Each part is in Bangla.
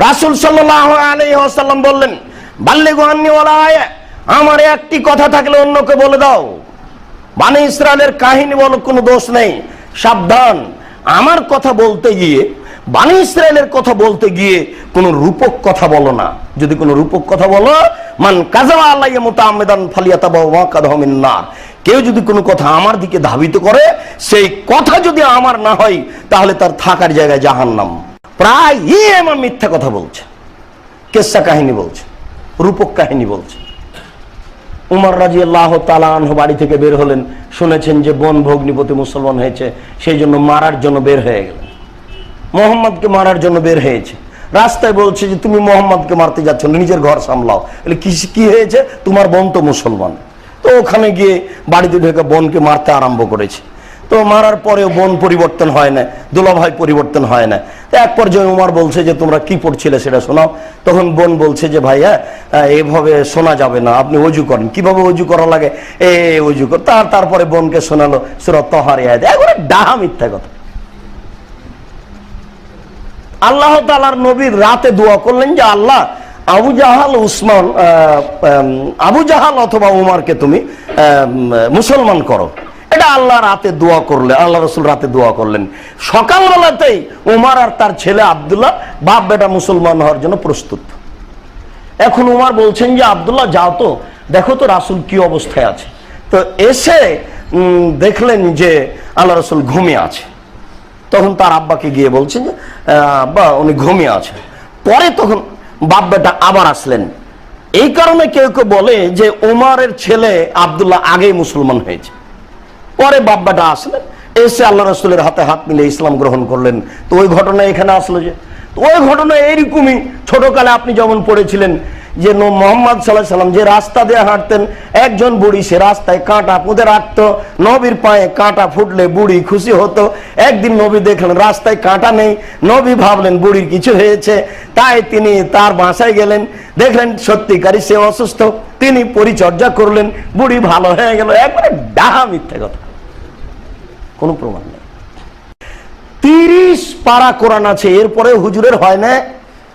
রাসূল সাল্লাল্লাহু আলাইহি ওয়াসাল্লাম বললেন, বাল্লিগু আন্নী ওয়ালা আয়া, আমার একটি কথা থাকলে অন্যকে বলে দাও। বনি ইসরাইলের কাহিনী বলো, কোনো দোষ নেই, সাবধান। আমার কথা বলতে গিয়ে, বনি ইসরাইলের কথা বলতে গিয়ে কোনো রূপক কথা বলো না। যদি কোনো রূপক কথা বলো, মান কাযাবা আলাইয়া মুতাআম্মিদান ফালিয়াতাবাওয়া মাকাদাহু মিন নার, কেউ যদি কোনো কথা আমার দিকে ধাবিত করে, সেই কথা যদি আমার না হয়, তাহলে তার থাকার জায়গায় জাহান্নাম। প্রায় আমার মিথ্যা কথা বলছে, কিসসা কাহিনী বলছে, রূপক কাহিনী বলছে। উমর রাদিয়াল্লাহু তাআলা আনহু বাড়ি থেকে বের হলেন, শুনেছেন যে বোন ভগ্নিপতি মুসলমান হয়েছে, সেই জন্য মারার জন্য বের হয়ে গেলেন। মোহাম্মদকে মারার জন্য বের হয়েছে। রাস্তায় বলছে যে তুমি মোহাম্মদকে মারতে যাচ্ছ, নিজের ঘর সামলাও। কি হয়েছে? তোমার বোন তো মুসলমান। তো ওখানে গিয়ে বাড়িতে ঢুকে বোনকে মারতে আরম্ভ করেছে। তো মারার পরেও বোন পরিবর্তন হয় না, দুলাভাই পরিবর্তন হয় না। এক পর্যায়ে উমর বলছে যে তোমরা কি পড়ছিলে সেটা শোনাও। তখন বোন বলছে যে ভাইয়া এভাবে শোনা যাবে না, আপনি ওযু করেন। কিভাবে ওযু করা লাগে? ওযু কর। তারপরে বোনকে শোনালো সূরা তাহার আয়াত। একবারে ডাহা মিথ্যা কথা। আল্লাহ তাআলার নবীর রাতে দোয়া করলেন যে আল্লাহ, আবু জাহাল অথবা উমরকে তুমি মুসলমান করো। এটা আল্লাহ রাতে দোয়া করলে, আল্লাহ রাসূল রাতে দোয়া করলেন। সকালবেলাতেই উমর আর তার ছেলে আব্দুল্লাহ বাপ বেটা মুসলমান হওয়ার জন্য প্রস্তুত। এখন উমর বলছেন যে আব্দুল্লাহ যাও তো, দেখো তো রাসূল কি অবস্থায় আছে। তো এসে দেখলেন যে আল্লাহ রাসূল ঘুমিয়ে আছে। তখন তার আব্বাকে গিয়ে বলছেন যে আব্বা উনি ঘুমিয়ে আছে। পরে তখন বাপ বেটা আবার আসলেন। এই কারণে কেউ কেউ বলে যে উমরের ছেলে আব্দুল্লাহ আগেই মুসলমান হয়েছে। পরে বাপ বেটা আসলেন, এসে আল্লাহ রাসূলের হাতে হাত মিলে ইসলাম গ্রহণ করলেন। তো ওই ঘটনা এখানে আসলো যে, ওই ঘটনা এইরকমই। ছোটকালে আপনি যেমন পড়েছিলেন যে মুহাম্মদ সাল্লাল্লাহু আলাইহি সাল্লাম যে রাস্তা দিয়ে হাঁটতেন, একজন বুড়ি সে রাস্তায় কাঁটা পুঁতে রাখতো। নবীর পায়ে কাঁটা ফুটলে বুড়ি খুশি হতো। একদিন নবী দেখলেন রাস্তায় কাঁটা নেই, নবী ভাবলেন বুড়ির কিছু হয়েছে, তাই তিনি তার বাসায় গেলেন। দেখলেন সত্যিকারই সে অসুস্থ, তিনি পরিচর্যা করলেন, বুড়ি ভালো হয়ে গেল। একবারে ডাহা মিথ্যে কথা, কোনো প্রমাণ নেই। 30 পারা কোরআন আছে, এরপরে হুজুরের হয় না।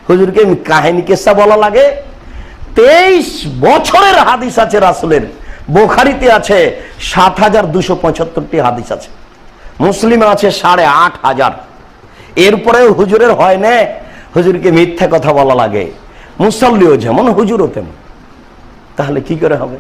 হুজুরকে কাহিনী কেসা বলা লাগে। 23 বছরের হাদিস আছে রাসূলের। বুখারীতে আছে 7275টি হাদিস আছে, মুসলিমে আছে 8500। এরপরেও হুজুরের হয় না। হুজুরকে মিথ্যা কথা বলা লাগে। মুসাল্লিও যেমন, হুজুরও তেমন। তাহলে কি করে হবে?